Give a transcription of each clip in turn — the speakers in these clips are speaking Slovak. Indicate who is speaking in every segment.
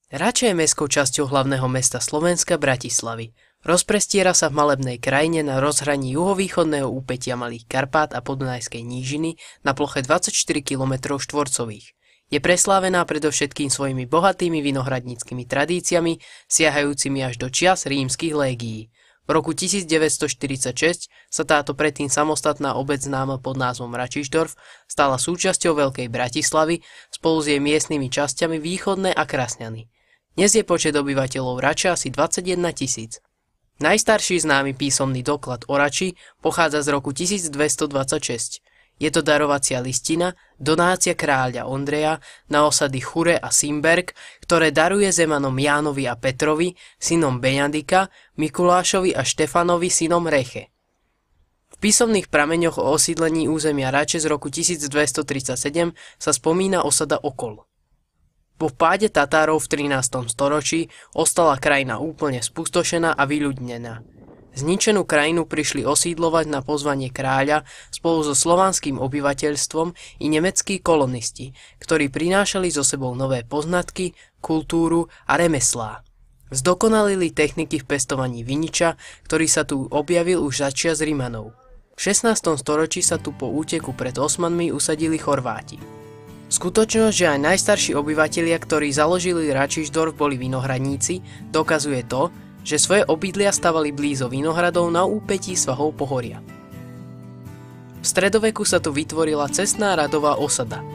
Speaker 1: Rača je mestskou časťou hlavného mesta Slovenska Bratislavy. Rozprestiera sa v malebnej krajine na rozhraní juhovýchodného úpätia Malých Karpát a Podunajskej nížiny na ploche 24 km štvorcových. Je preslávená predovšetkým svojimi bohatými vinohradníckymi tradíciami, siahajúcimi až do čias rímskych légií. V roku 1946 sa táto predtým samostatná obec známa pod názvom Račišdorf stala súčasťou Veľkej Bratislavy spolu s jej miestnymi časťami Východné a Krasňany. Dnes je počet obyvateľov Rače asi 21 000. Najstarší známy písomný doklad o Rači pochádza z roku 1226. Je to darovacia listina, donácia kráľa Ondreja na osady Chure a Simberg, ktoré daruje zemanom Jánovi a Petrovi, synom Benjadika, Mikulášovi a Štefanovi, synom Reche. V písomných prameňoch o osídlení územia Rače z roku 1237 sa spomína osada Okol. Po vpáde Tatárov v 13. storočí ostala krajina úplne spustošená a vyľudnená. Zničenú krajinu prišli osídlovať na pozvanie kráľa spolu so slovanským obyvateľstvom i nemeckí kolonisti, ktorí prinášali so sebou nové poznatky, kultúru a remeslá. Zdokonalili techniky v pestovaní viniča, ktorý sa tu objavil už začias Rimanov. V 16. storočí sa tu po úteku pred Osmanmi usadili Chorváti. Skutočnosť, že aj najstarší obyvatelia, ktorí založili Račišdorf, boli vinohradníci, dokazuje to, že svoje obydlia stavali blízo vinohradov na úpätí svahov pohoria. V stredoveku sa tu vytvorila cestná radová osada.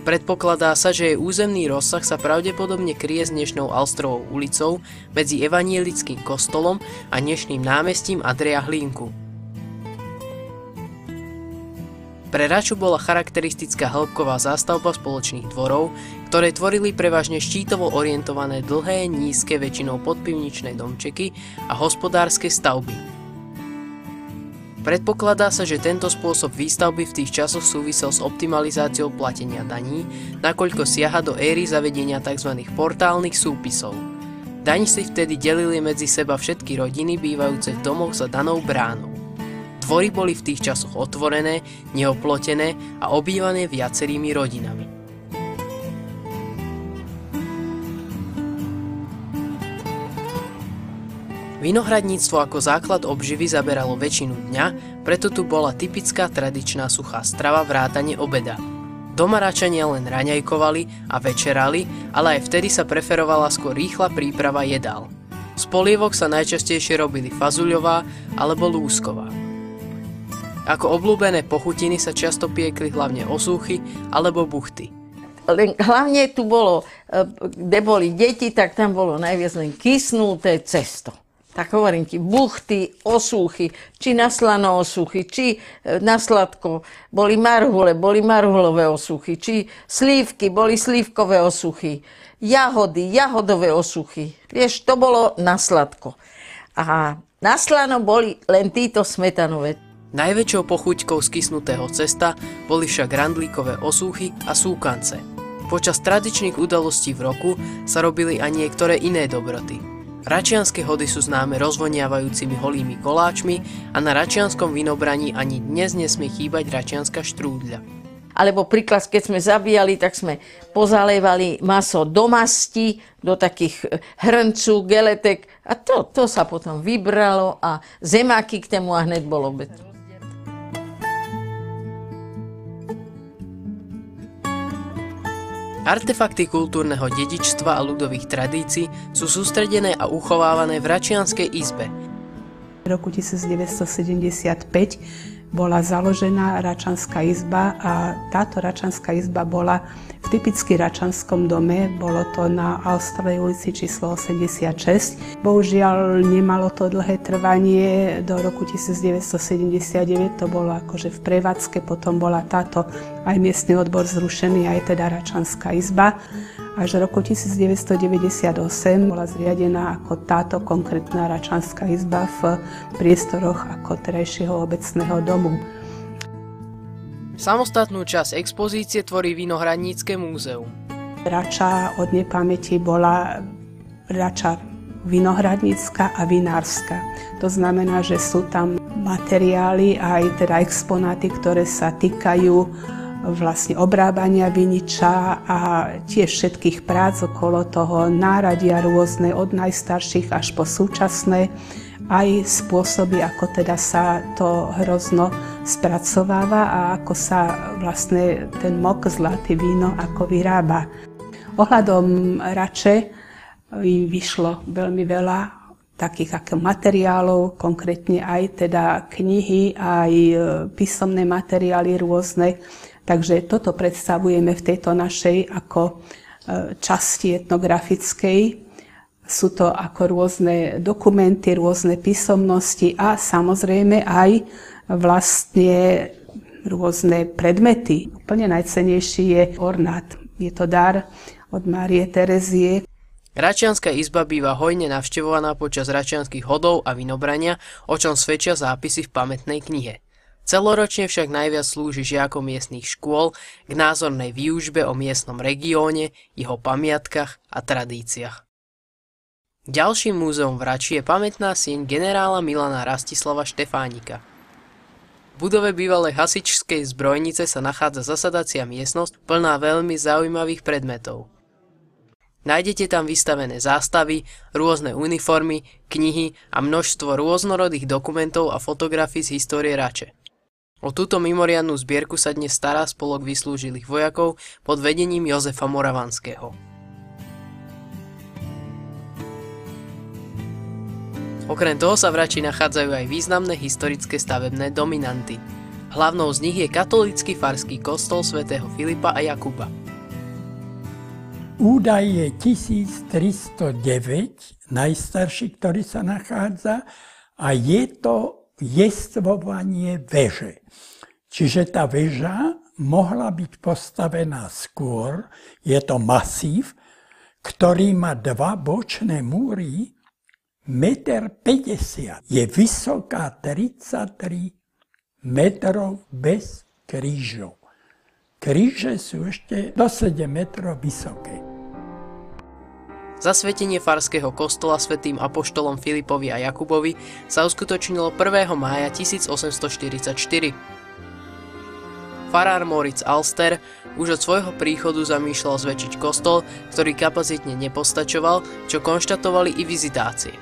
Speaker 1: Predpokladá sa, že jej územný rozsah sa pravdepodobne kryje s dnešnou Alstrovou ulicou medzi evanielickým kostolom a dnešným námestím Andreja Hlinku. Pre Raču bola charakteristická hĺbková zástavba spoločných dvorov, ktoré tvorili prevažne štítovo orientované dlhé, nízke, väčšinou podpivničné domčeky a hospodárske stavby. Predpokladá sa, že tento spôsob výstavby v tých časoch súvisel s optimalizáciou platenia daní, nakoľko siaha do éry zavedenia tzv. Portálnych súpisov. Daň si vtedy delili medzi seba všetky rodiny bývajúce v domoch za danou bránou. Dvory boli v tých časoch otvorené, neoplotené a obývané viacerými rodinami. Vinohradníctvo ako základ obživy zaberalo väčšinu dňa, preto tu bola typická tradičná suchá strava vrátane obeda. Doma Račania len raňajkovali a večerali, ale aj vtedy sa preferovala skôr rýchla príprava jedál. Z polievok sa najčastejšie robili fazuľová alebo lúsková. Ako obľúbené pochutiny sa často piekli hlavne osúchy alebo buchty.
Speaker 2: Hlavne tu bolo, kde boli deti, tak tam bolo najviac len kysnuté cesto. Tak hovorím ti, buchty, osúchy, či na slano osúchy, či na sladko. Boli marhulové osúchy, či slívky, boli slívkové osúchy. Jahody, jahodové osúchy. Vieš, to bolo na sladko. A na slano boli len títo smetanové.
Speaker 1: Najväčšou pochuťkou skysnutého cesta boli však randlíkové osúchy a súkance. Počas tradičných udalostí v roku sa robili aj niektoré iné dobroty. Račianske hody sú známe rozvoniavajúcimi holými koláčmi a na račianskom vinobraní ani dnes nesmie chýbať račianska štrúdľa.
Speaker 2: Alebo príklad, keď sme zabíjali, tak sme pozalievali maso do masti, do takých hrncú, geletek a to sa potom vybralo a zemáky k tému a hneď bol obed.
Speaker 1: Artefakty kultúrneho dedičstva a ľudových tradícií sú sústredené a uchovávané v Račianskej izbe.
Speaker 3: V roku 1975 bola založená Račanská izba a táto Račanská izba bola v typicky račanskom dome, bolo to na Alstrovej ulici číslo 86. Bohužiaľ nemalo to dlhé trvanie, do roku 1979 to bolo akože v prevádzke, potom bola táto aj miestny odbor zrušený, aj teda Račanská izba. Až v roku 1998 bola zriadená ako táto konkrétna Račanská izba v priestoroch ako terajšieho obecného domu.
Speaker 1: Samostatnú časť expozície tvorí Vinohradnícke múzeum.
Speaker 3: Rača od nepamäti bola Rača vinohradnícka a vinárska. To znamená, že sú tam materiály aj teda exponáty, ktoré sa týkajú vlastne obrábania viniča a tiež všetkých prác okolo toho, náradia rôzne od najstarších až po súčasné, aj spôsoby, ako teda sa to hrozno spracováva a ako sa vlastne ten mok, zlaté víno, ako vyrába. Ohľadom rače vyšlo veľmi veľa takých ako materiálov, konkrétne aj teda knihy, aj písomné materiály rôzne. Takže toto predstavujeme v tejto našej ako časti etnografickej. Sú to ako rôzne dokumenty, rôzne písomnosti a samozrejme aj vlastne rôzne predmety. Úplne najcennejší je ornát. Je to dar od Márie Terezie.
Speaker 1: Račianska izba býva hojne navštevovaná počas račianskych hodov a vinobrania, o čom svedčia zápisy v pamätnej knihe. Celoročne však najviac slúži žiakom miestnych škôl k názornej výučbe o miestnom regióne, jeho pamiatkach a tradíciách. Ďalším múzeum v Rači je pamätná sieň generála Milana Rastislava Štefánika. V budove bývalej hasičskej zbrojnice sa nachádza zasadacia miestnosť plná veľmi zaujímavých predmetov. Nájdete tam vystavené zástavy, rôzne uniformy, knihy a množstvo rôznorodých dokumentov a fotografií z histórie Rače. O túto mimoriadnu zbierku sa dnes stará spolok vyslúžilých vojakov pod vedením Jozefa Moravanského. Okrem toho sa v Rači nachádzajú aj významné historické stavebné dominanty. Hlavnou z nich je katolícky farský kostol svätého Filipa a Jakuba.
Speaker 4: Údaj je 1309, najstarší, ktorý sa nachádza, a je to jestvovanie veže. Čiže tá väža mohla byť postavená skôr, je to masív, ktorý má dva bočné múry, 1,50 m. Je vysoká 33 metrov bez krížov. Kríže sú ešte do 7 metrov vysoké.
Speaker 1: Zasvetenie farského kostola svätým apoštolom Filipovi a Jakubovi sa uskutočnilo 1. mája 1844. Farár Moritz Alster už od svojho príchodu zamýšľal zväčšiť kostol, ktorý kapacitne nepostačoval, čo konštatovali i vizitácie.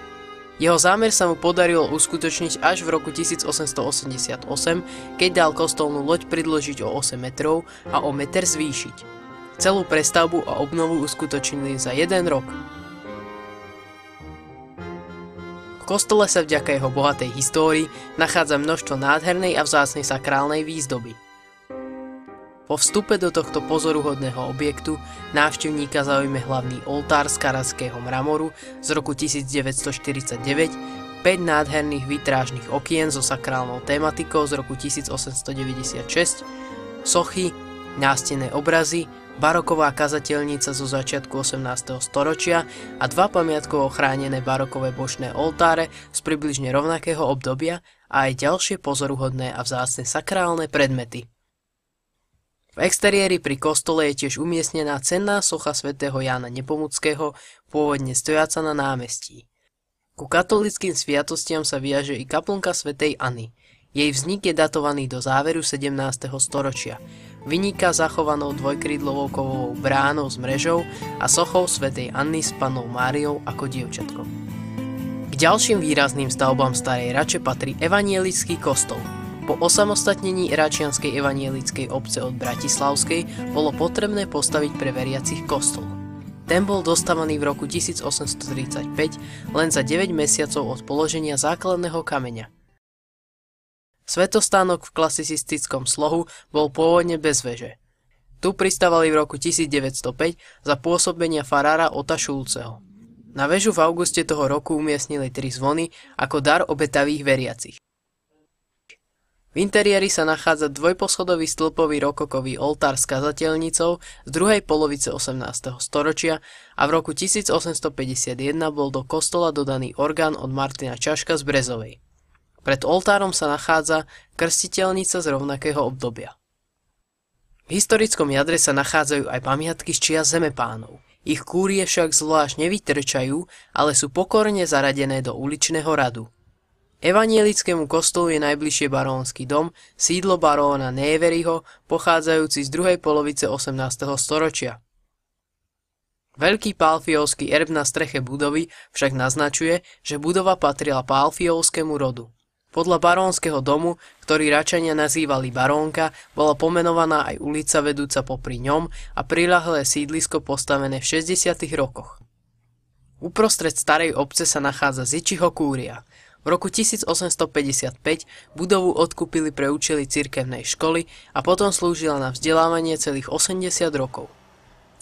Speaker 1: Jeho zámer sa mu podarilo uskutočniť až v roku 1888, keď dal kostolnú loď pridĺžiť o 8 metrov a o meter zvýšiť. Celú prestavbu a obnovu uskutočnili za 1 rok. V kostole sa vďaka jeho bohatej histórii nachádza množstvo nádhernej a vzácnej sakrálnej výzdoby. Po vstupe do tohto pozoruhodného objektu návštevníka zaujme hlavný oltár z karhatského mramoru z roku 1949, 5 nádherných vitrážnych okien so sakrálnou tematikou z roku 1896, sochy, nástenné obrazy, baroková kazateľnica zo začiatku 18. storočia a 2 pamiatkovo chránené barokové bočné oltáre z približne rovnakého obdobia a aj ďalšie pozoruhodné a vzácne sakrálne predmety. V exteriéri pri kostole je tiež umiestnená cenná socha svätého Jána Nepomuckého, pôvodne stojaca na námestí. Ku katolíckym sviatostiam sa viaže i kaplnka svätej Anny. Jej vznik je datovaný do záveru 17. storočia. Vyniká zachovanou dvojkrídlovou kovovou bránou s mrežou a sochou svätej Anny s Pannou Máriou ako dievčatkom. K ďalším výrazným stavbám starej Rače patrí evanielický kostol. Po osamostatnení račianskej evanielickej obce od Bratislavskej bolo potrebné postaviť pre veriacich kostol. Ten bol dostavaný v roku 1835 len za 9 mesiacov od položenia základného kameňa. Svätostánok v klasicistickom slohu bol pôvodne bez veže. Tu pristávali v roku 1905 za pôsobenia farára Ota Šulceho. Na väžu v auguste toho roku umiestnili 3 zvony ako dar obetavých veriacich. V interiéri sa nachádza dvojposchodový stĺpový rokokový oltár s kazateľnicou z druhej polovice 18. storočia a v roku 1851 bol do kostola dodaný orgán od Martina Čaška z Brezovej. Pred oltárom sa nachádza krstiteľnica z rovnakého obdobia. V historickom jadre sa nachádzajú aj pamiatky z čias zemepánov. Ich kúrie však zvlášť nevytrčajú, ale sú pokorne zaradené do uličného radu. Evanielickému kostolu je najbližšie barónsky dom, sídlo baróna Neveriho, pochádzajúci z druhej polovice 18. storočia. Veľký pálfiovský erb na streche budovy však naznačuje, že budova patrila pálfiovskému rodu. Podľa barónskeho domu, ktorý Račania nazývali Barónka, bola pomenovaná aj ulica vedúca popri ňom a priľahlé sídlisko postavené v 60. rokoch. Uprostred starej obce sa nachádza Zičiho kúria. V roku 1855 budovu odkúpili pre účely cirkevnej školy a potom slúžila na vzdelávanie celých 80 rokov.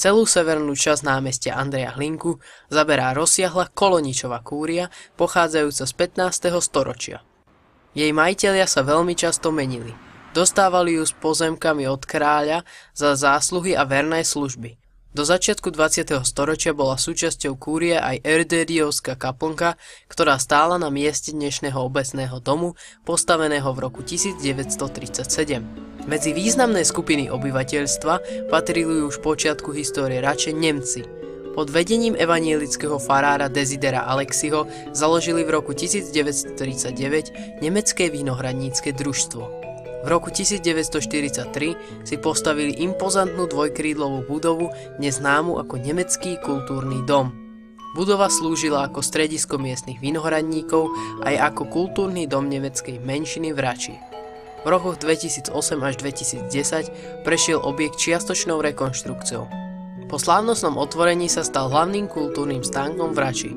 Speaker 1: Celú severnú časť námestia Andreja Hlinku zaberá rozsiahla Koloničova kúria, pochádzajúca z 15. storočia. Jej majitelia sa veľmi často menili. Dostávali ju s pozemkami od kráľa za zásluhy a verné služby. Do začiatku 20. storočia bola súčasťou kúrie aj Erdődiovská kaplnka, ktorá stála na mieste dnešného obecného domu, postaveného v roku 1937. Medzi významné skupiny obyvateľstva patrili už v počiatku histórie Rače Nemci. Pod vedením evanielického farára Desidera Alexiho založili v roku 1939 nemecké vinohradnícke družstvo. V roku 1943 si postavili impozantnú dvojkrídlovú budovu, dnes známu ako Nemecký kultúrny dom. Budova slúžila ako stredisko miestnych vinohradníkov aj ako kultúrny dom nemeckej menšiny v Rači. V rokoch 2008 až 2010 prešiel objekt čiastočnou rekonštrukciou. Po slávnostnom otvorení sa stal hlavným kultúrnym stánkom v Rači.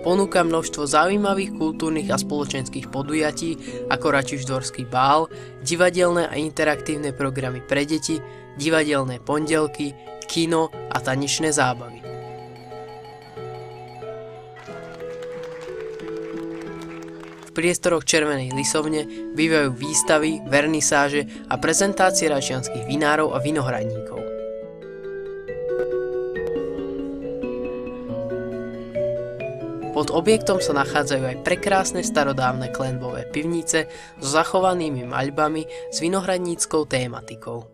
Speaker 1: Ponúka množstvo zaujímavých kultúrnych a spoločenských podujatí ako Račišdvorský bál, divadelné a interaktívne programy pre deti, divadelné pondelky, kino a tanečné zábavy. V priestoroch Červenej lisovne bývajú výstavy, vernisáže a prezentácie račianskych vinárov a vinohradníkov. Pod objektom sa nachádzajú aj prekrásne starodávne klenbové pivnice so zachovanými maľbami s vinohradníckou tématikou.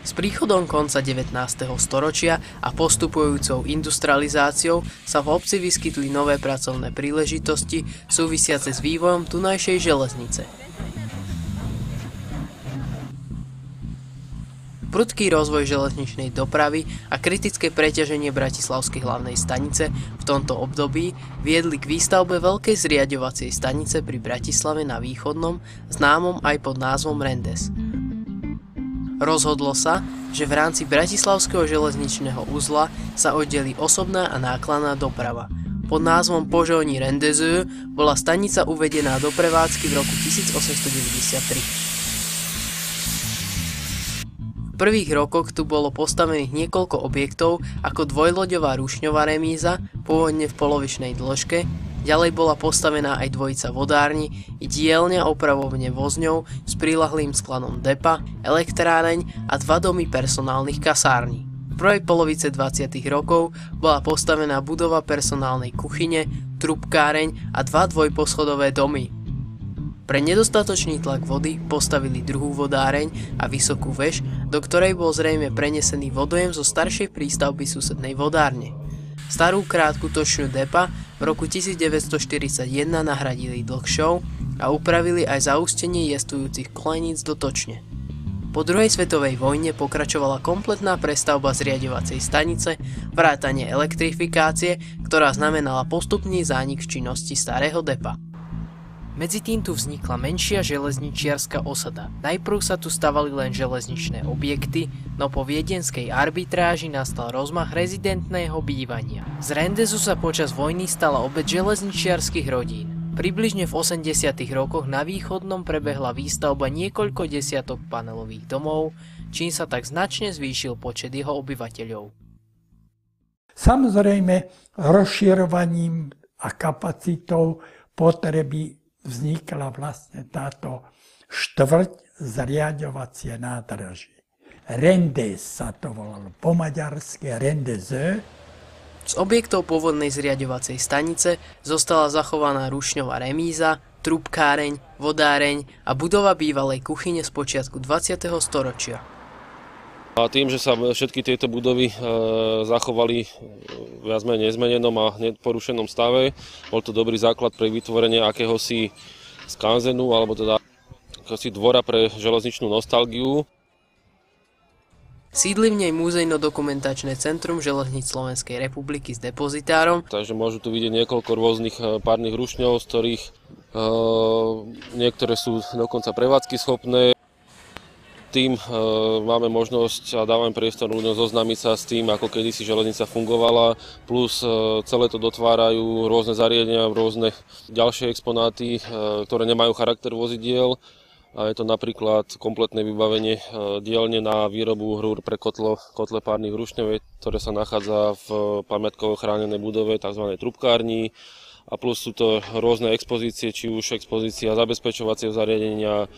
Speaker 1: S príchodom konca 19. storočia a postupujúcou industrializáciou sa v obci vyskytli nové pracovné príležitosti súvisiace s vývojom tunajšej železnice. Prudký rozvoj železničnej dopravy a kritické preťaženie bratislavskej hlavnej stanice v tomto období viedli k výstavbe veľkej zriaďovacej stanice pri Bratislave na Východnom, známom aj pod názvom Rendes. Rozhodlo sa, že v rámci bratislavského železničného uzla sa oddelí osobná a nákladná doprava. Pod názvom Požovní Rendezvous bola stanica uvedená do prevádzky v roku 1893. V prvých rokoch tu bolo postavených niekoľko objektov ako dvojloďová rušňová remíza, pôvodne v polovičnej dĺžke, ďalej bola postavená aj dvojica vodárni i dielňa opravovne vozňov s prilahlým skladom depa, elektráreň a 2 domy personálnych kasární. V prvej polovice 20. rokov bola postavená budova personálnej kuchyne, trubkáreň a 2 dvojposchodové domy. Pre nedostatočný tlak vody postavili druhú vodáreň a vysokú väž, do ktorej bol zrejme prenesený vodojem zo staršej prístavby susednej vodárne. Starú krátku točňu depa v roku 1941 nahradili dlhšou a upravili aj zaústenie jestvujúcich kolejníc do točne. Po druhej svetovej vojne pokračovala kompletná prestavba zriaďovacej stanice, vrátane elektrifikácie, ktorá znamenala postupný zánik činnosti starého depa. Medzi tým tu vznikla menšia železničiarska osada. Najprv sa tu stavali len železničné objekty, no po viedenskej arbitráži nastal rozmach rezidentného bývania. Z Rendesu sa počas vojny stala obec železničiarskych rodín. Približne v 80. rokoch na Východnom prebehla výstavba niekoľko desiatok panelových domov, čím sa tak značne zvýšil počet jeho obyvateľov.
Speaker 4: Samozrejme, rozširovaním a kapacitou potreby vznikla vlastne táto štvrť zriaďovacie nádraží. Rendes sa to volalo po maďarsky, Rendezvous.
Speaker 1: Z objektov pôvodnej zriaďovacej stanice zostala zachovaná rušňová remíza, trubkáreň, vodáreň a budova bývalej kuchyne z počiatku 20. storočia.
Speaker 5: A tým, že sa všetky tieto budovy zachovali viac menej nezmenenom a neporušenom stave, bol to dobrý základ pre vytvorenie akéhosi skanzenu, alebo teda akéhosi dvora pre železničnú nostalgiu.
Speaker 1: Sídli v nej Múzejno-dokumentačné centrum železníc Slovenskej republiky s depozitárom.
Speaker 5: Takže môžu tu vidieť niekoľko rôznych párnych rušňov, z ktorých niektoré sú dokonca prevádzky schopné. Tým máme možnosť a dávame priestor ľuďom zoznámiť sa s tým, ako kedysi železnica fungovala, plus celé to dotvárajú rôzne zariadenia, rôzne ďalšie exponáty, ktoré nemajú charakter vozidiel. A je to napríklad kompletné vybavenie dielne na výrobu hrúr pre kotle párnych rušňov, ktoré sa nachádza v pamiatkovo chránenej budove, tzv. Trubkárni. A plus sú to rôzne expozície, či už expozícia zabezpečovacieho zariadenia,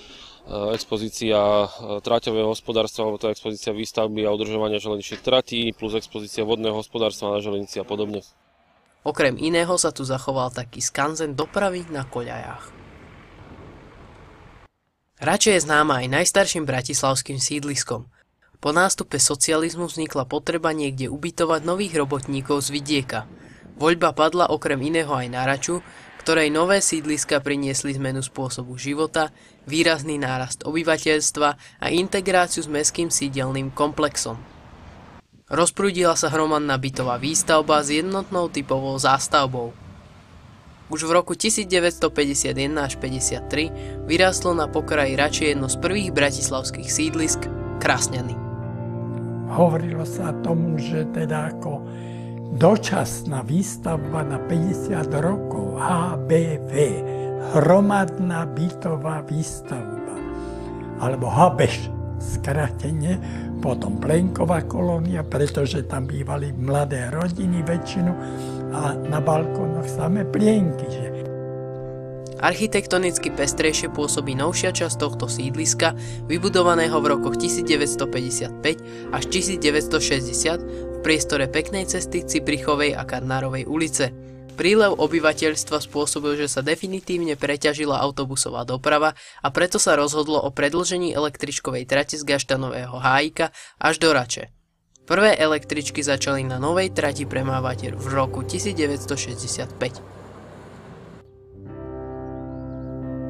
Speaker 5: expozícia tráťového hospodárstva, alebo to je expozícia výstavby a udržovania železničných tratí, plus expozícia vodného hospodárstva na železnici a podobne.
Speaker 1: Okrem iného sa tu zachoval taký skanzen dopravy na koľajách. Rače je známa aj najstarším bratislavským sídliskom. Po nástupe socializmu vznikla potreba niekde ubytovať nových robotníkov z vidieka. Voľba padla okrem iného aj na Raču, ktorej nové sídliska priniesli zmenu spôsobu života, výrazný nárast obyvateľstva a integráciu s mestským sídelným komplexom. Rozprúdila sa hromadná bytová výstavba s jednotnou typovou zástavbou. Už v roku 1951 až 53 vyrástlo na pokraji Rače jedno z prvých bratislavských sídlisk Krásňany.
Speaker 4: Hovorilo sa tomu, že teda ako dočasná výstavba na 50 rokov, HBV, hromadná bytová výstavba, alebo HBŠ, skratenie, potom Plenková kolónia, pretože tam bývali mladé rodiny väčšinu a na balkónoch samé plienky.
Speaker 1: Architektonicky pestrejšie pôsobí novšia časť tohto sídliska, vybudovaného v rokoch 1955 až 1960 v priestore Peknej cesty, Cibrichovej a Karnárovej ulice. Prílev obyvateľstva spôsobil, že sa definitívne preťažila autobusová doprava a preto sa rozhodlo o predĺžení električkovej trate z Gaštanového hájika až do Rače. Prvé električky začali na novej trati premávať v roku 1965.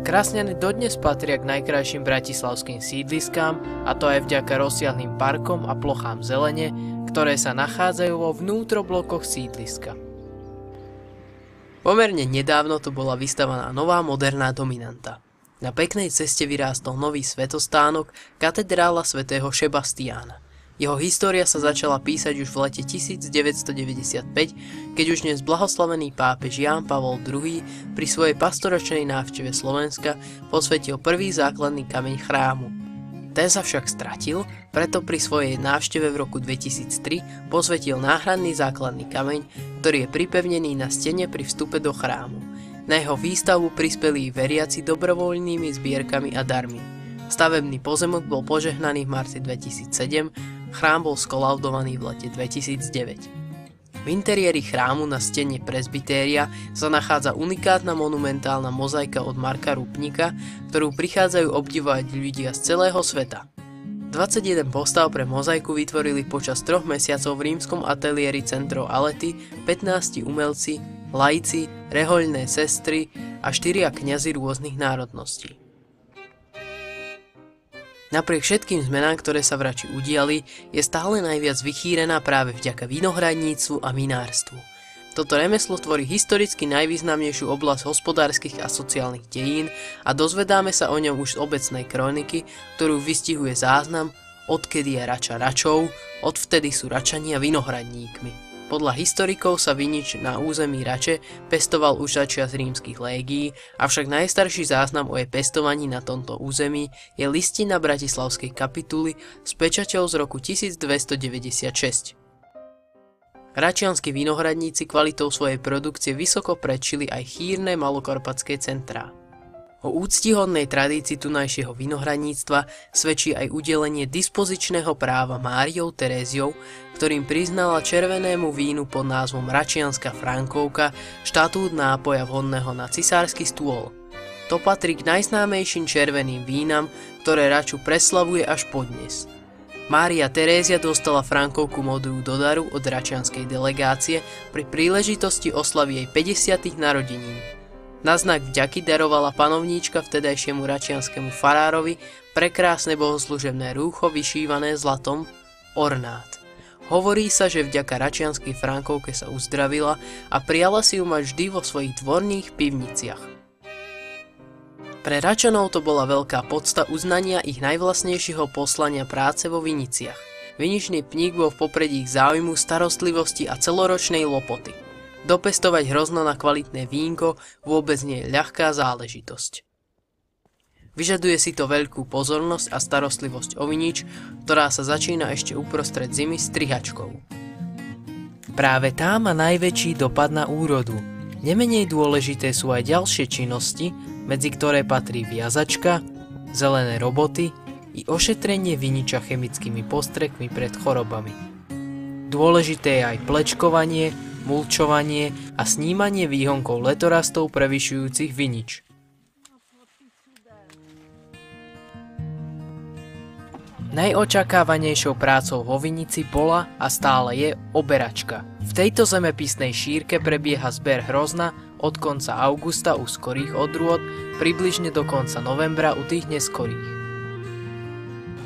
Speaker 1: Krásňany dodnes patria k najkrajším bratislavským sídliskám, a to aj vďaka rozsiahlym parkom a plochám zelene, ktoré sa nachádzajú vo vnútroblokoch sídliska. Pomerne nedávno tu bola vystavaná nová moderná dominanta. Na Peknej ceste vyrástol nový svätostánok, katedrála svätého Šebastiána. Jeho história sa začala písať už v lete 1995, keď už dnes blahoslavený pápež Ján Pavol II pri svojej pastoračnej návšteve Slovenska posvetil prvý základný kameň chrámu. Ten sa však stratil, preto pri svojej návšteve v roku 2003 posvetil náhradný základný kameň, ktorý je pripevnený na stene pri vstupe do chrámu. Na jeho výstavbu prispeli veriaci dobrovoľnými zbierkami a darmi. Stavebný pozemok bol požehnaný v marci 2007, chrám bol skolaudovaný v lete 2009. V interiéri chrámu na stene presbytéria sa nachádza unikátna monumentálna mozaika od Marka Rupnika, ktorú prichádzajú obdivovať ľudia z celého sveta. 21 postav pre mozaiku vytvorili počas 3 mesiacov v rímskom ateliéri Centro Alety 15 umelci, laici, rehoľné sestry a 4 kňazi rôznych národností. Napriek všetkým zmenám, ktoré sa v Rači udiali, je stále najviac vychýrená práve vďaka vinohradníctvu a vinárstvu. Toto remeslo tvorí historicky najvýznamnejšiu oblasť hospodárskych a sociálnych dejín a dozvedáme sa o ňom už z obecnej kroniky, ktorú vystihuje záznam, odkedy je Rača Račou, odvtedy sú Račania vinohradníkmi. Podľa historikov sa vinič na území Rače pestoval už začias rímskych légií, avšak najstarší záznam o jej pestovaní na tomto území je listina bratislavskej kapituly s pečaťou z roku 1296. Račianski vinohradníci kvalitou svojej produkcie vysoko predčili aj chýrne malokarpatské centrá. O úctihodnej tradícii tunajšieho vinohradníctva svedčí aj udelenie dispozičného práva Máriou Teréziou, ktorým priznala červenému vínu pod názvom Račianska Frankovka štatút nápoja vhodného na cisársky stôl. To patrí k najznámejším červeným vínam, ktoré Raču preslavuje až podnes. Mária Terézia dostala Frankovku modrú do daru od račianskej delegácie pri príležitosti oslavy jej 50. narodenín. Na znak vďaky darovala panovníčka vtedajšiemu račianskému farárovi prekrásne bohoslužebné rúcho vyšívané zlatom, ornát. Hovorí sa, že vďaka račianskej Frankovke sa uzdravila a prijala si ju mať vždy vo svojich dvorných pivniciach. Pre Račanov to bola veľká podsta uznania ich najvlastnejšieho poslania práce vo viniciach. Viničný pník bol v popredí ich záujmu, starostlivosti a celoročnej lopoty. Dopestovať hrozno na kvalitné vínko vôbec nie je ľahká záležitosť. Vyžaduje si to veľkú pozornosť a starostlivosť o vinič, ktorá sa začína ešte uprostred zimy strihačkou. Práve tá má najväčší dopad na úrodu. Nemenej dôležité sú aj ďalšie činnosti, medzi ktoré patrí viazačka, zelené roboty i ošetrenie viniča chemickými postrekmi pred chorobami. Dôležité je aj plečkovanie, mulčovanie a snímanie výhonkov letorastov prevyšujúcich vinič. Najočakávanejšou prácou vo vinici bola a stále je oberačka. V tejto zemepisnej šírke prebieha zber hrozna od konca augusta u skorých odrôd približne do konca novembra u tých neskorých.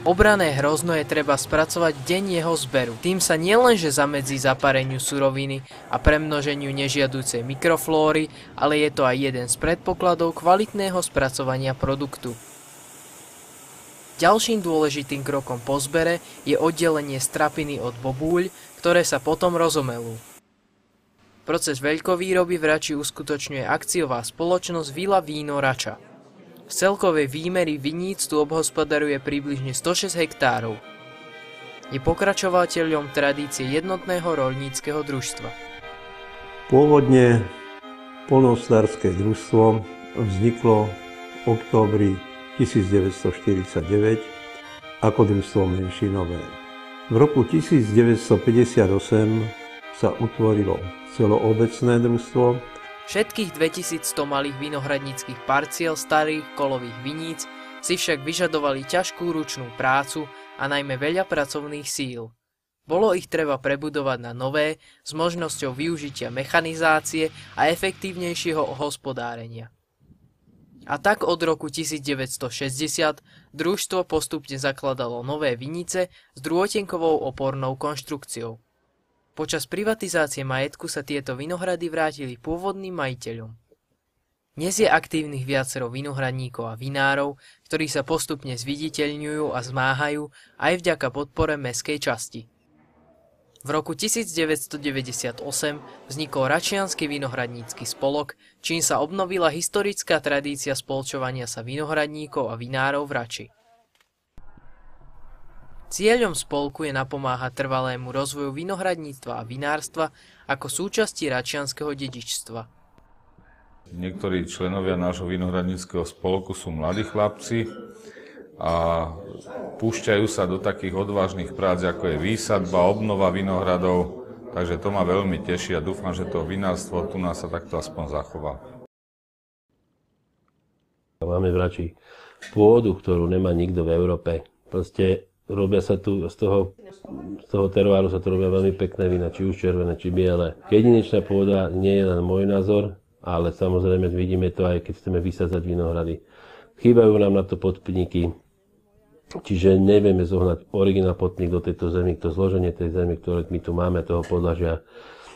Speaker 1: Obrané hrozno je treba spracovať deň jeho zberu. Tým sa nielenže zamedzí zapareniu suroviny a premnoženiu nežiaducej mikroflóry, ale je to aj jeden z predpokladov kvalitného spracovania produktu. Ďalším dôležitým krokom po zbere je oddelenie strapiny od bobúľ, ktoré sa potom rozomelú. Proces veľkovýroby v Rači uskutočňuje akciová spoločnosť Vila Víno Rača. Z celkovej výmery viníc tu obhospodaruje približne 106 hektárov. Je pokračovateľom tradície jednotného roľníckeho družstva.
Speaker 6: Pôvodne poľnohospodárske družstvo vzniklo v októbri 1949 ako družstvo menšinové. V roku 1958 sa utvorilo celoobecné družstvo.
Speaker 1: Všetkých 2100 malých vinohradníckych parciel starých kolových viníc si však vyžadovali ťažkú ručnú prácu a najmä veľa pracovných síl. Bolo ich treba prebudovať na nové s možnosťou využitia mechanizácie a efektívnejšieho hospodárenia. A tak od roku 1960 družstvo postupne zakladalo nové vinice s drôtenkovou opornou konštrukciou. Počas privatizácie majetku sa tieto vinohrady vrátili pôvodným majiteľom. Dnes je aktívnych viacero vinohradníkov a vinárov, ktorí sa postupne zviditeľňujú a zmáhajú aj vďaka podpore mestskej časti. V roku 1998 vznikol Račiansky vinohradnícky spolok, čím sa obnovila historická tradícia spolčovania sa vinohradníkov a vinárov v Rači. Cieľom spolku je napomáhať trvalému rozvoju vinohradníctva a vinárstva ako súčasti račianskeho dedičstva.
Speaker 7: Niektorí členovia nášho vinohradníckeho spolku sú mladí chlapci a púšťajú sa do takých odvážnych prác, ako je výsadba, obnova vinohradov, takže to ma veľmi teší a dúfam, že to vinárstvo tu nás sa takto aspoň zachová.
Speaker 8: Máme v Rači pôdu, ktorú nemá nikto v Európe. Proste robia sa tu, z toho teroáru sa tu robia veľmi pekné vína, či už červené, či biele. Jedinečná pôda nie je len môj názor, ale samozrejme vidíme to aj keď chceme vysadzať vinohrady. Chýbajú nám na to podpníky, čiže nevieme zohnať originál podpník do tejto zemi. To zloženie tej zemi, ktoré my tu máme, toho podlažia,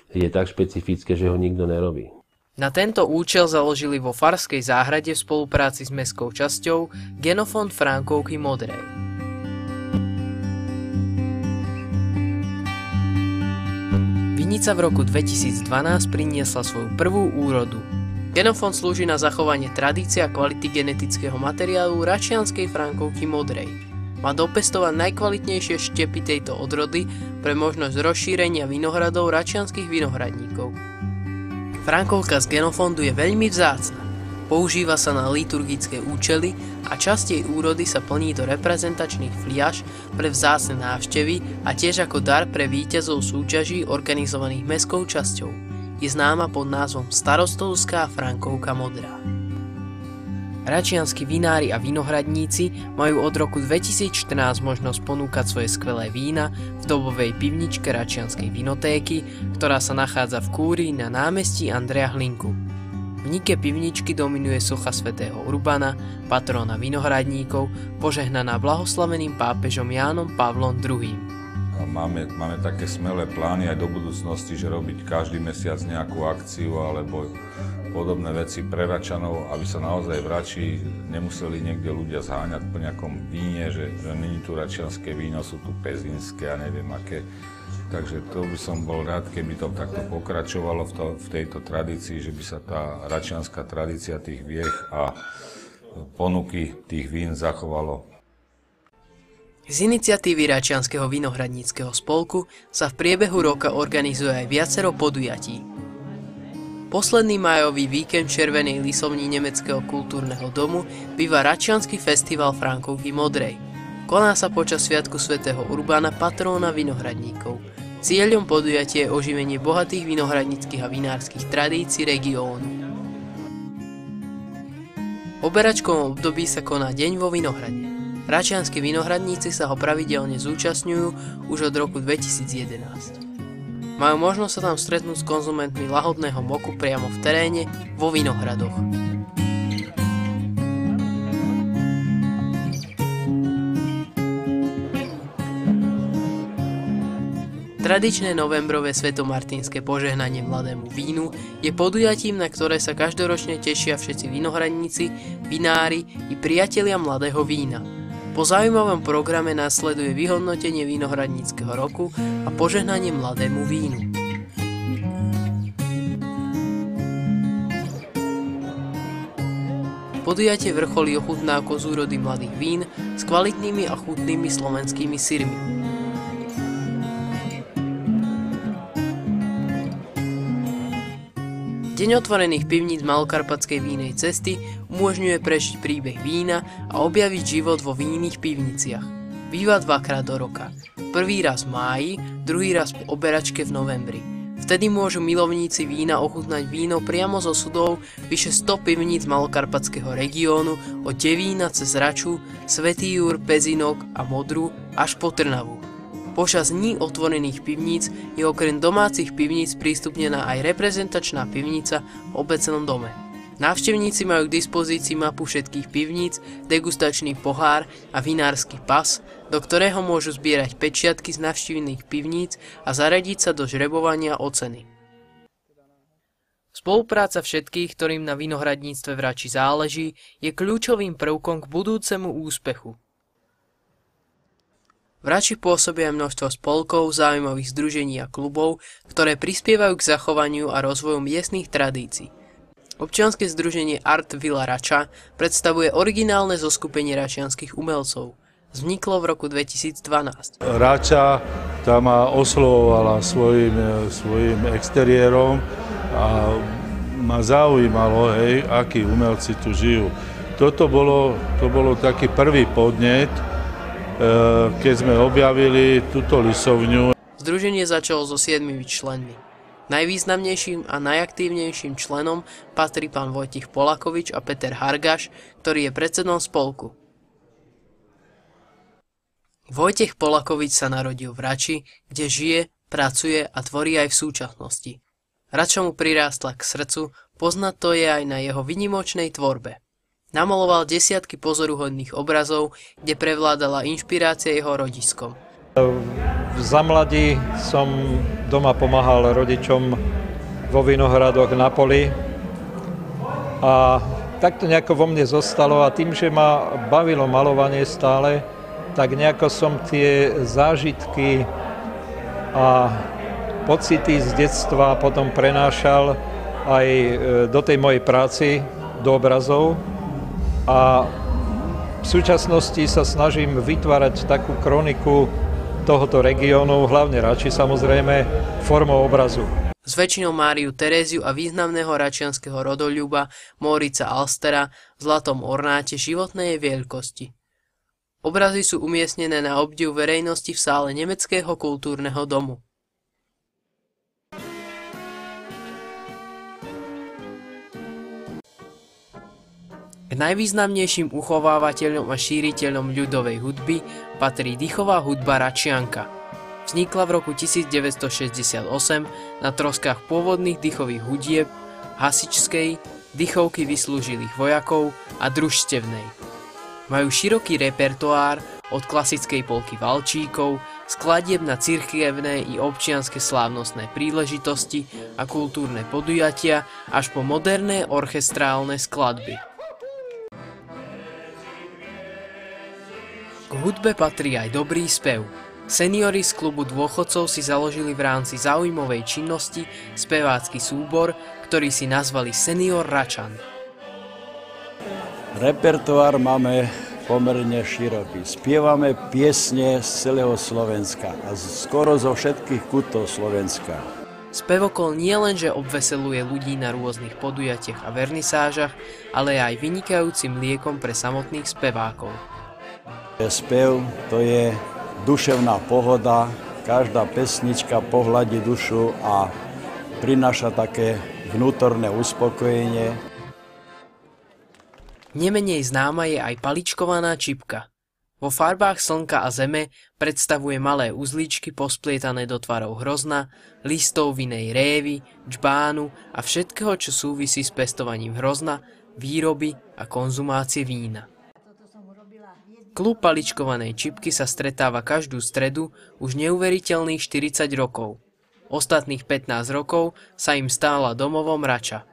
Speaker 8: je tak špecifické, že ho nikto nerobí.
Speaker 1: Na tento účel založili vo farskej záhrade v spolupráci s mestskou časťou genofond Frankovky Modrej. Vinica v roku 2012 priniesla svoju prvú úrodu. Genofond slúži na zachovanie tradície a kvality genetického materiálu Račianskej Frankovky Modrej. Má dopestovať najkvalitnejšie štepy tejto odrody pre možnosť rozšírenia vinohradov račianskych vinohradníkov. Frankovka z genofondu je veľmi vzácna. Používa sa na liturgické účely a časť jej úrody sa plní do reprezentačných fliaš pre vzácne návštevy a tiež ako dar pre víťazov súťaží organizovaných mestskou časťou. Je známa pod názvom Starostovská Frankovka Modrá. Račianski vinári a vinohradníci majú od roku 2014 možnosť ponúkať svoje skvelé vína v dobovej pivničke Račianskej vinotéky, ktorá sa nachádza v Kúrii na námestí Andreja Hlinku. V nike pivničky dominuje socha svätého Urbana, patróna vinohradníkov, požehnaná blahoslaveným pápežom Jánom Pavlom II.
Speaker 7: Máme také smelé plány aj do budúcnosti, že robiť každý mesiac nejakú akciu alebo podobné veci pre Račanov, aby sa naozaj v Rači nemuseli niekde ľudia zháňať po nejakom víne, že není tu račianské víno, sú tu pezinské a neviem aké. Takže to by som bol rád, keby to takto pokračovalo v tejto tradícii, že by sa tá račianská tradícia tých viech a ponuky tých vín zachovalo.
Speaker 1: Z iniciatívy Račianskeho vinohradníckeho spolku sa v priebehu roka organizuje aj viacero podujatí. Posledný májový víkend Červenej lisovní Nemeckého kultúrneho domu býva Račiansky festival Frankovky Modrej. Koná sa počas sviatku svätého Urbana, patróna vinohradníkov. Cieľom podujatia je oživenie bohatých vinohradníckych a vinárskych tradícií regiónu. V oberačkovom období sa koná Deň vo vinohrade. Račianski vinohradníci sa ho pravidelne zúčastňujú už od roku 2011. Majú možnosť sa tam stretnúť s konzumentmi lahodného moku priamo v teréne vo vinohradoch. Tradičné novembrové svetomartínske požehnanie mladému vínu je podujatím, na ktoré sa každoročne tešia všetci vinohradníci, vinári i priatelia mladého vína. Po zaujímavom programe nasleduje vyhodnotenie vinohradníckeho roku a požehnanie mladému vínu. Podujatie vrcholí ochutnávkou z úrody mladých vín s kvalitnými a chutnými slovenskými syrmi. Deň otvorených pivníc Malokarpatskej vínej cesty umožňuje prežiť príbeh vína a objaviť život vo vinných pivniciach. Býva dvakrát do roka. Prvý raz v máji, druhý raz po oberačke v novembri. Vtedy môžu milovníci vína ochutnať víno priamo zo sudov vyše 100 pivníc Malokarpatského regiónu od Devína cez Raču, Svätý Jur, Pezinok a Modru až po Trnavu. Počas dní otvorených pivníc je okrem domácich pivníc prístupnená aj reprezentačná pivnica v obecnom dome. Návštevníci majú k dispozícii mapu všetkých pivníc, degustačný pohár a vinársky pas, do ktorého môžu zbierať pečiatky z navštívnených pivníc a zaradiť sa do žrebovania o ceny. Spolupráca všetkých, ktorým na vinohradníctve v Rači záleží, je kľúčovým prvkom k budúcemu úspechu. V Rači pôsobia množstvo spolkov, záujmových združení a klubov, ktoré prispievajú k zachovaniu a rozvoju miestnych tradícií. Občianske združenie Art Villa Rača predstavuje originálne zoskupenie račianskych umelcov. Vzniklo v roku 2012.
Speaker 9: Rača tam ma oslovovala svojím exteriérom a ma zaujímalo, akí umelci tu žijú. To bolo taký prvý podnet, keď sme objavili túto lisovňu.
Speaker 1: Združenie začalo so 7 členmi. Najvýznamnejším a najaktívnejším členom patrí pán Vojtech Polakovič a Peter Hargaš, ktorý je predsedom spolku. Vojtech Polakovič sa narodil v Rači, kde žije, pracuje a tvorí aj v súčasnosti. Rača mu prirástla k srdcu, poznať to je aj na jeho výnimočnej tvorbe. Namaloval desiatky pozoruhodných obrazov, kde prevládala inšpirácia jeho rodiskom.
Speaker 10: Za mladí som doma pomáhal rodičom vo vinohradoch na poli a tak to nejako vo mne zostalo a tým, že ma bavilo malovanie stále, tak nejako som tie zážitky a pocity z detstva potom prenášal aj do tej mojej práci, do obrazov. A v súčasnosti sa snažím vytvárať takú kroniku tohoto regiónu, hlavne Rači samozrejme, formou obrazu.
Speaker 1: S väčšinou Máriu Teréziu a významného račianskeho rodolюба Mórica Alstera v zlatom ornáte životnej veľkosti. Obrazy sú umiestnené na obdiv verejnosti v sále Nemeckého kultúrneho domu. K najvýznamnejším uchovávateľom a šíriteľom ľudovej hudby patrí dýchová hudba Račianka. Vznikla v roku 1968 na troskách pôvodných dýchových hudieb, hasičskej, dýchovky vyslúžilých vojakov a družstevnej. Majú široký repertoár od klasickej polky valčíkov, skladieb na cirkevné i občianske slávnostné príležitosti a kultúrne podujatia až po moderné orchestrálne skladby. K hudbe patrí aj dobrý spev. Seniori z klubu dôchodcov si založili v rámci záujmovej činnosti spevácky súbor, ktorý si nazvali Senior Račan.
Speaker 11: Repertoár máme pomerne široký. Spievame piesne z celého Slovenska a skoro zo všetkých kútov Slovenska.
Speaker 1: Spevokol nie len, že obveseluje ľudí na rôznych podujatiach a vernisážach, ale aj vynikajúcim liekom pre samotných spevákov.
Speaker 11: Spev to je duševná pohoda, každá pesnička pohľadí dušu a prináša také vnútorné uspokojenie.
Speaker 1: Nemenej známa je aj paličkovaná čipka. Vo farbách slnka a zeme predstavuje malé uzlíčky posplietané do tvarov hrozna, listov vinej révy, džbánu a všetkého, čo súvisí s pestovaním hrozna, výroby a konzumácie vína. Klub paličkovanej čipky sa stretáva každú stredu už neuveriteľných 40 rokov. Ostatných 15 rokov sa im stála domovom Rača.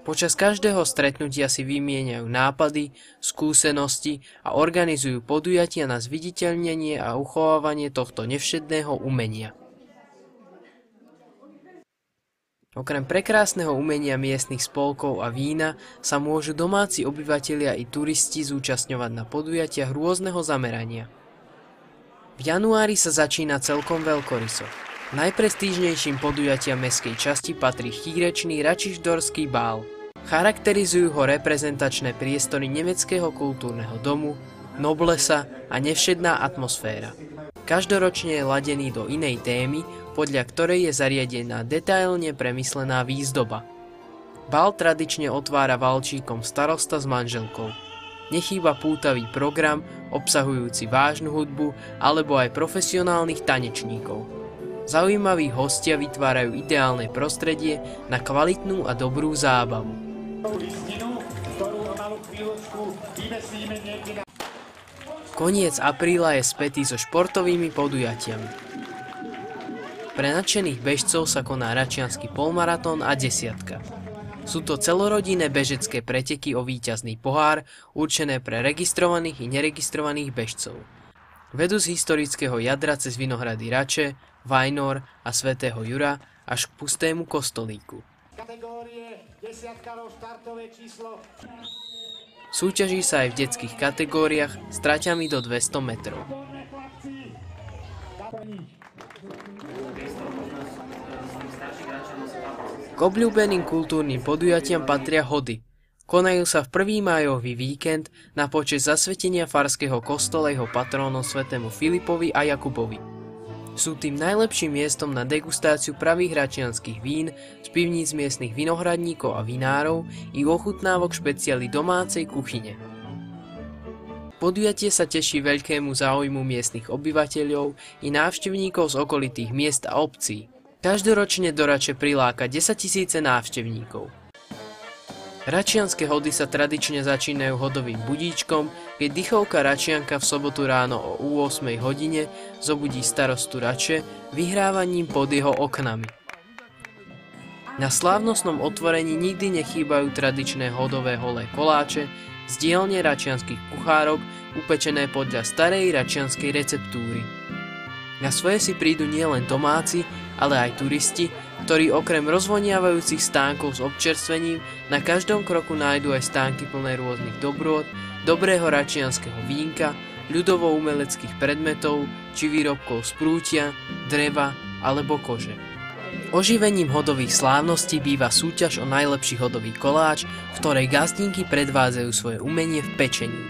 Speaker 1: Počas každého stretnutia si vymieňajú nápady, skúsenosti a organizujú podujatia na zviditeľnenie a uchovávanie tohto nevšedného umenia. Okrem prekrásneho umenia miestnych spolkov a vína sa môžu domáci obyvatelia i turisti zúčastňovať na podujatiach rôzneho zamerania. V januári sa začína celkom veľkoryso. Najprestížnejším podujatiam mestskej časti patrí chýrečný Račišdorský bál. Charakterizujú ho reprezentačné priestory nemeckého kultúrneho domu, noblesa a nevšedná atmosféra. Každoročne je ladený do inej témy, podľa ktorej je zariadená detailne premyslená výzdoba. Bál tradične otvára valčíkom starosta s manželkou. Nechýba pútavý program obsahujúci vážnu hudbu alebo aj profesionálnych tanečníkov. Zaujímaví hostia vytvárajú ideálne prostredie na kvalitnú a dobrú zábavu. Koniec apríla je spätý so športovými podujatiami. Pre nadšených bežcov sa koná račiansky polmaratón a desiatka. Sú to celorodinné bežecké preteky o víťazný pohár, určené pre registrovaných i neregistrovaných bežcov. Vedú z historického jadra cez Vinohrady Rače, Vajnor a Svätého Jura až k pustému kostolíku. Súťaží sa aj v detských kategóriách s traťami do 200 metrov. K obľúbeným kultúrnym podujatiam patria hody. Konajú sa v 1. májový víkend na počesť zasvetenia farského kostola jeho patrónom svätému Filipovi a Jakubovi. Sú tým najlepším miestom na degustáciu pravých račianskych vín z pivníc miestnych vinohradníkov a vinárov i ochutnávok špeciály domácej kuchyne. Podujatie sa teší veľkému záujmu miestnych obyvateľov i návštevníkov z okolitých miest a obcí. Každoročne do Rače priláka 10 000 návštevníkov. Račianske hody sa tradične začínajú hodovým budíčkom, keď dychovka Račianka v sobotu ráno o 8 hodine zobudí starostu Rače vyhrávaním pod jeho oknami. Na slávnostnom otvorení nikdy nechýbajú tradičné hodové holé koláče z dielne račianskych kuchárok upečené podľa starej račianskej receptúry. Na svoje si prídu nielen domáci, ale aj turisti, ktorí okrem rozvoniavajúcich stánkov s občerstvením na každom kroku nájdu aj stánky plné rôznych dobrôt, dobrého račianskeho vínka, ľudovo-umeleckých predmetov či výrobkov z prútia, dreva alebo kože. Oživením hodových slávností býva súťaž o najlepší hodový koláč, v ktorej gazdinky predvádzajú svoje umenie v pečení.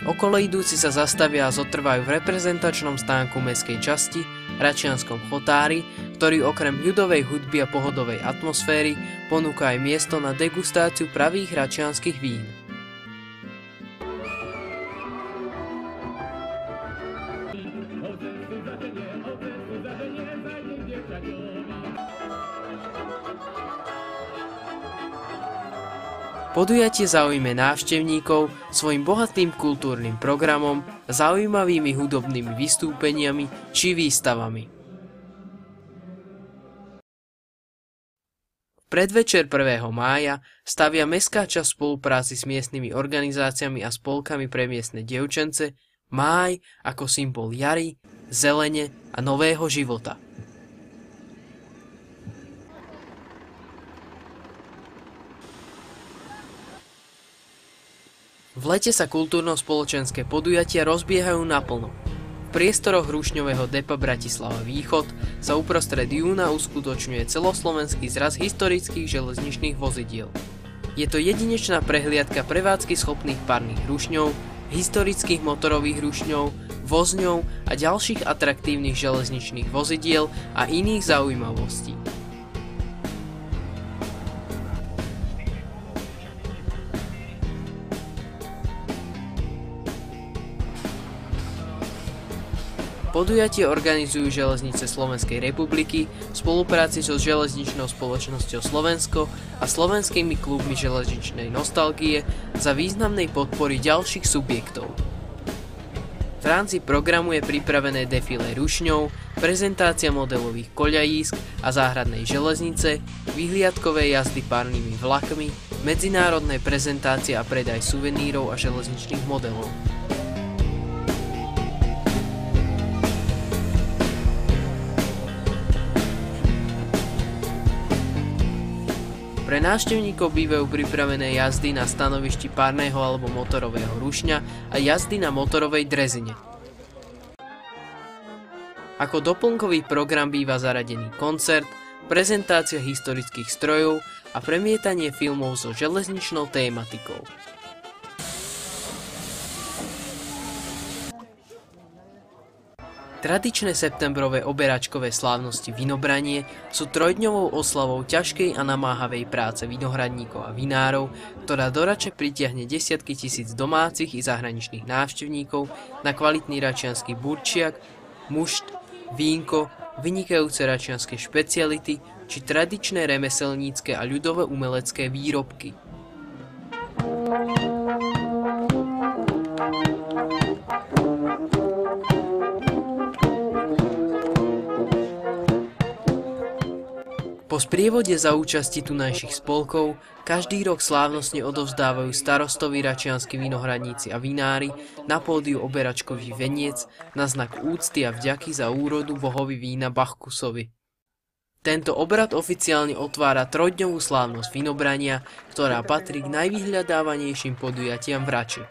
Speaker 1: Okolo idúci sa zastavia a zotrvajú v reprezentačnom stánku mestskej časti Račianskom chotári, ktorý okrem ľudovej hudby a pohodovej atmosféry ponúka aj miesto na degustáciu pravých račianskych vín. Podujatie zaujme návštevníkov svojim bohatým kultúrnym programom, zaujímavými hudobnými vystúpeniami či výstavami. V predvečer 1. mája stavia mestská časť v spolupráci s miestnymi organizáciami a spolkami pre miestne dievčence máj ako symbol jary, zelene a nového života. V lete sa kultúrno-spoločenské podujatia rozbiehajú naplno. V priestoroch rušňového depa Bratislava Východ sa uprostred júna uskutočňuje celoslovenský zraz historických železničných vozidiel. Je to jedinečná prehliadka prevádzky schopných parných rušňov, historických motorových rušňov, vozňov a ďalších atraktívnych železničných vozidiel a iných zaujímavostí. Podujatie organizujú Železnice Slovenskej republiky v spolupráci so Železničnou spoločnosťou Slovensko a slovenskými klubmi železničnej nostalgie za významnej podpory ďalších subjektov. V rámci programu je pripravené defilé rušňov, prezentácia modelových koľajísk a záhradnej železnice, vyhliadkové jazdy párnymi vlakmi, medzinárodné prezentácie a predaj suvenírov a železničných modelov. Pre návštevníkov bývajú pripravené jazdy na stanovišti párneho alebo motorového rušňa a jazdy na motorovej drezine. Ako doplnkový program býva zaradený koncert, prezentácia historických strojov a premietanie filmov so železničnou tématikou. Tradičné septembrové oberačkové slávnosti Vinobranie sú trojdňovou oslavou ťažkej a namáhavej práce vinohradníkov a vinárov, ktorá do Rače pritiahne desiatky tisíc domácich i zahraničných návštevníkov na kvalitný račiansky burčiak, mušt, vínko, vynikajúce račianske špeciality či tradičné remeselnícke a ľudové umelecké výrobky. Po sprievode za účasti tunajších spolkov každý rok slávnostne odovzdávajú starostovi račianski vinohradníci a vinári na pódiu oberačkový veniec na znak úcty a vďaky za úrodu bohovi vína Bacchusovi. Tento obrad oficiálne otvára trojdňovú slávnosť Vinobrania, ktorá patrí k najvyhľadávanejším podujatiam v Rači.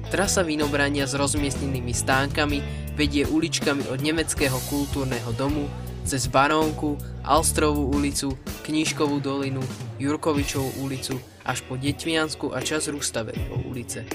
Speaker 1: Trasa Vinobrania s rozmiestnenými stánkami vedie uličkami od Nemeckého kultúrneho domu cez Barónku, Alstrovú ulicu, Knížkovú dolinu, Jurkovičovú ulicu až po Detviansku a časť Rustaveho ulice.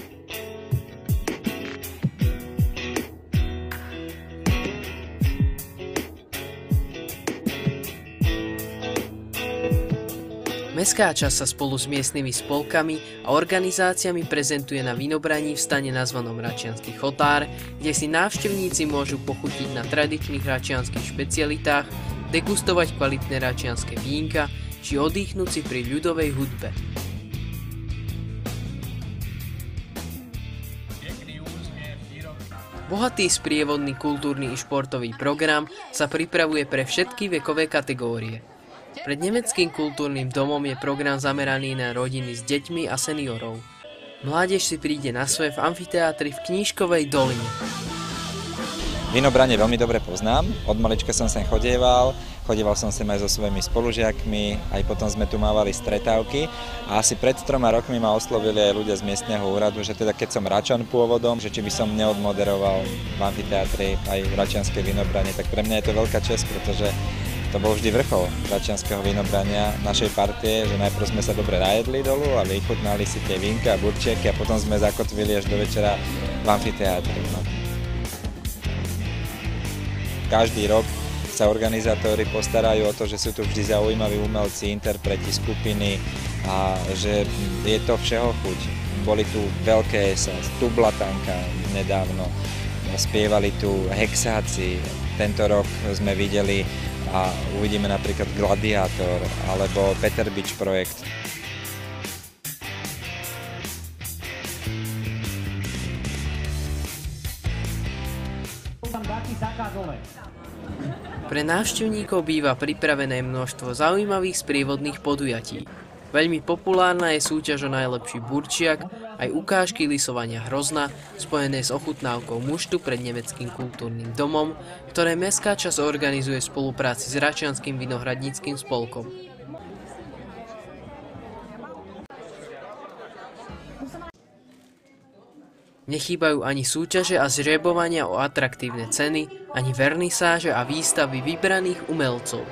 Speaker 1: Mestská časť sa spolu s miestnymi spolkami a organizáciami prezentuje na Vinobraní v stane nazvanom Račiansky chotár, kde si návštevníci môžu pochutiť na tradičných račianskych špecialitách, degustovať kvalitné račianske vínka či oddychnúť si pri ľudovej hudbe. Bohatý sprievodný kultúrny i športový program sa pripravuje pre všetky vekové kategórie. Pred Nemeckým kultúrnym domom je program zameraný na rodiny s deťmi a seniorov. Mládež si príde na svoje v amfiteátri v Knížkovej doline.
Speaker 12: Vinobranie veľmi dobre poznám, od malička som sem chodieval som sem aj so svojimi spolužiakmi, aj potom sme tu mávali stretávky a asi pred 3 rokmi ma oslovili aj ľudia z miestneho úradu, že teda keď som Račan pôvodom, že či by som neodmoderoval v amfiteátri aj račianske Vinobranie, tak pre mňa je to veľká česť, pretože to bol vždy vrchol račianskeho vínobrania našej partie, že najprv sme sa dobre najedli dolu a vychutnali si tie vínka a burčieky a potom sme zakotvili až do večera v amfiteátri. No. Každý rok sa organizátori postarajú o to, že sú tu vždy zaujímaví umelci, interpreti, skupiny a že je to všeho chuť. Boli tu veľké Tublatanka nedávno, spievali tu Hexáci, tento rok sme videli a uvidíme napríklad Gladiátor alebo Peter Bič projekt.
Speaker 1: Pre návštevníkov býva pripravené množstvo zaujímavých sprievodných podujatí. Veľmi populárna je súťaž o najlepší burčiak, aj ukážky lisovania hrozna, spojené s ochutnávkou muštu pred nemeckým kultúrnym domom, ktoré mestská časť organizuje v spolupráci s Račianskym vinohradníckym spolkom. Nechýbajú ani súťaže a zžrebovania o atraktívne ceny, ani vernisáže a výstavy vybraných umelcov.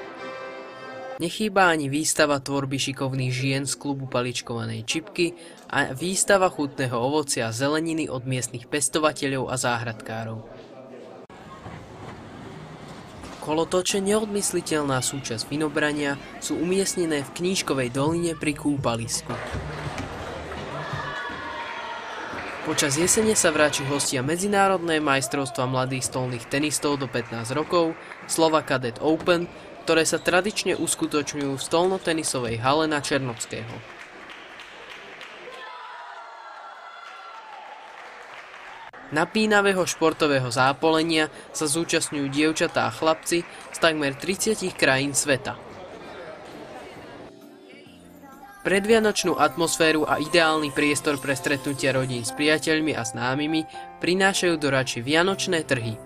Speaker 1: Nechýba ani výstava tvorby šikovných žien z klubu paličkovanej čipky a výstava chutného ovocia a zeleniny od miestnych pestovateľov a záhradkárov. Kolotoče, neodmysliteľná súčasť vinobrania, sú umiestnené v Knížkovej doline pri kúpalisku. Počas jesene sa v Rači hostia medzinárodné majstrovstvá mladých stolných tenistov do 15 rokov, Slova Cadet Open, ktoré sa tradične uskutočňujú v stolnotenisovej hale na Černobského. Napínavého športového zápolenia sa zúčastňujú dievčatá a chlapci z takmer 30 krajín sveta. Predvianočnú atmosféru a ideálny priestor pre stretnutia rodín s priateľmi a známymi prinášajú do Rači vianočné trhy.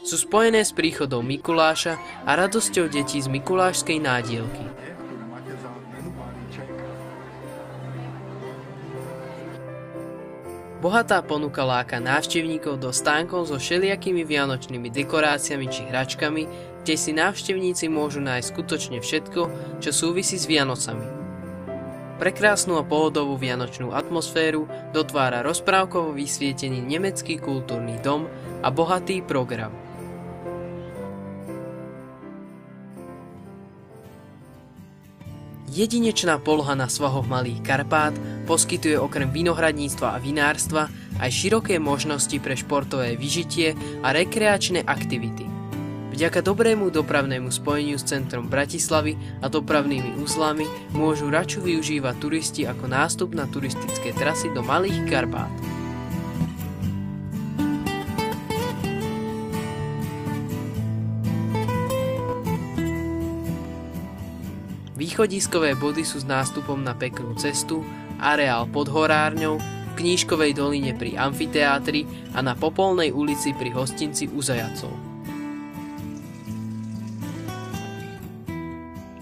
Speaker 1: Sú spojené s príchodom Mikuláša a radosťou detí z mikulášskej nádielky. Bohatá ponuka láka návštevníkov do stánkov so všelijakými vianočnými dekoráciami či hračkami, kde si návštevníci môžu nájsť skutočne všetko, čo súvisí s Vianocami. Prekrásnu a pohodovú vianočnú atmosféru dotvára rozprávkovo vysvietený nemecký kultúrny dom a bohatý program. Jedinečná poloha na svahoch Malých Karpát poskytuje okrem vinohradníctva a vinárstva aj široké možnosti pre športové vyžitie a rekreačné aktivity. Vďaka dobrému dopravnému spojeniu s centrom Bratislavy a dopravnými uzlami môžu Raču využívať turisti ako nástup na turistické trasy do Malých Karpát. Východiskové body sú s nástupom na peknú cestu, areál pod horárňou, v Knížkovej doline pri amfiteátri a na Popolnej ulici pri hostinci U Zajacov.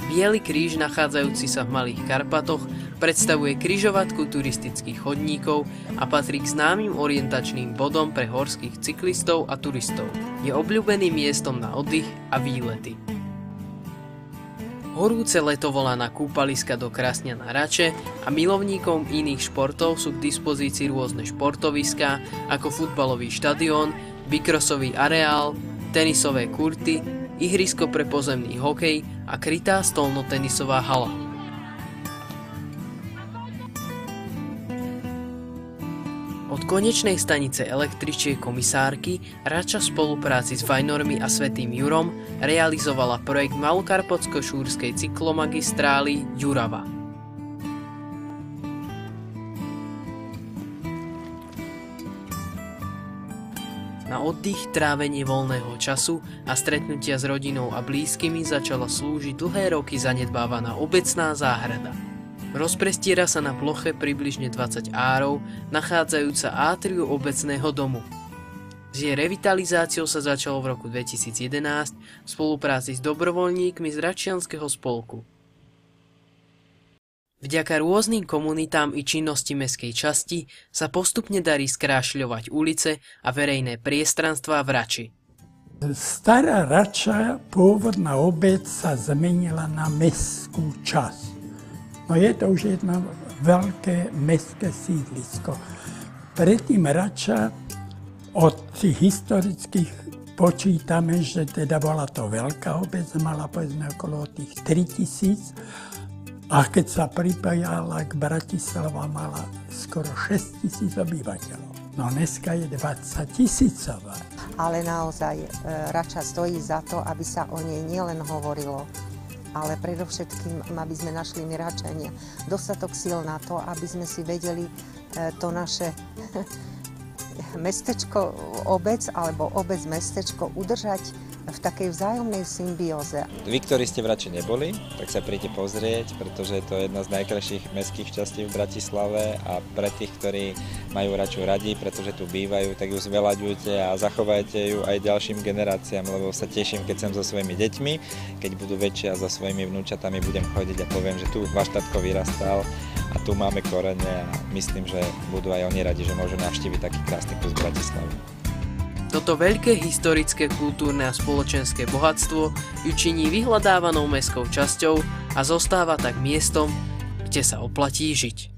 Speaker 1: Biely kríž, nachádzajúci sa v Malých Karpatoch, predstavuje križovatku turistických chodníkov a patrí k známym orientačným bodom pre horských cyklistov a turistov. Je obľúbeným miestom na oddych a výlety. Horúce leto volá na kúpaliska do Krasňa na Rače a milovníkom iných športov sú k dispozícii rôzne športoviská ako futbalový štadión, bikrosový areál, tenisové kurty, ihrisko pre pozemný hokej a krytá stolnotenisová hala. Od konečnej stanice električiek Komisárky Rača v spolupráci s Fajnormi a Svätým Jurom realizovala projekt Malokarpatsko-šúrskej cyklomagistrály Jurava. Na oddych, trávenie voľného času a stretnutia s rodinou a blízkymi začala slúžiť dlhé roky zanedbávaná obecná záhrada. Rozprestiera sa na ploche približne 20 árov, nachádzajúca átriu obecného domu. S jej revitalizáciou sa začalo v roku 2011 v spolupráci s dobrovoľníkmi z Račianskeho spolku. Vďaka rôznym komunitám i činnosti mestskej časti sa postupne darí skrášľovať ulice a verejné priestranstvá v Rači.
Speaker 4: Stará Rača, pôvodná obec, sa zmenila na mestskú časť. No je to už jedno veľké mestské sídlisko. Predtým Rača od tých historických počítame, že teda bola to veľká obec, mala povedzme okolo tých 3000. A keď sa pripájala k Bratislava, mala skoro 6 000 obyvateľov. No dneska je 20 000.
Speaker 13: Ale naozaj Rača stojí za to, aby sa o nej nielen hovorilo, ale predovšetkým, aby sme našli my Račania dostatok síl na to, aby sme si vedeli to naše mestečko, obec alebo obec mestečko udržať v takej vzájomnej symbióze.
Speaker 12: Vy, ktorí ste v Rači neboli, tak sa príďte pozrieť, pretože je to jedna z najkrajších mestských častí v Bratislave a pre tých, ktorí majú Raču radi, pretože tu bývajú, tak ju zveľaďujte a zachovajte ju aj ďalším generáciám, lebo sa teším, keď som so svojimi deťmi, keď budú väčšie a so svojimi vnúčatami budem chodiť a poviem, že tu váš tatko vyrastal a tu máme korene a myslím, že budú aj oni radi, že môžu navštíviť taký krásny kus Bratislavy.
Speaker 1: Toto veľké historické, kultúrne a spoločenské bohatstvo ju činí vyhľadávanou mestskou časťou a zostáva tak miestom, kde sa oplatí žiť.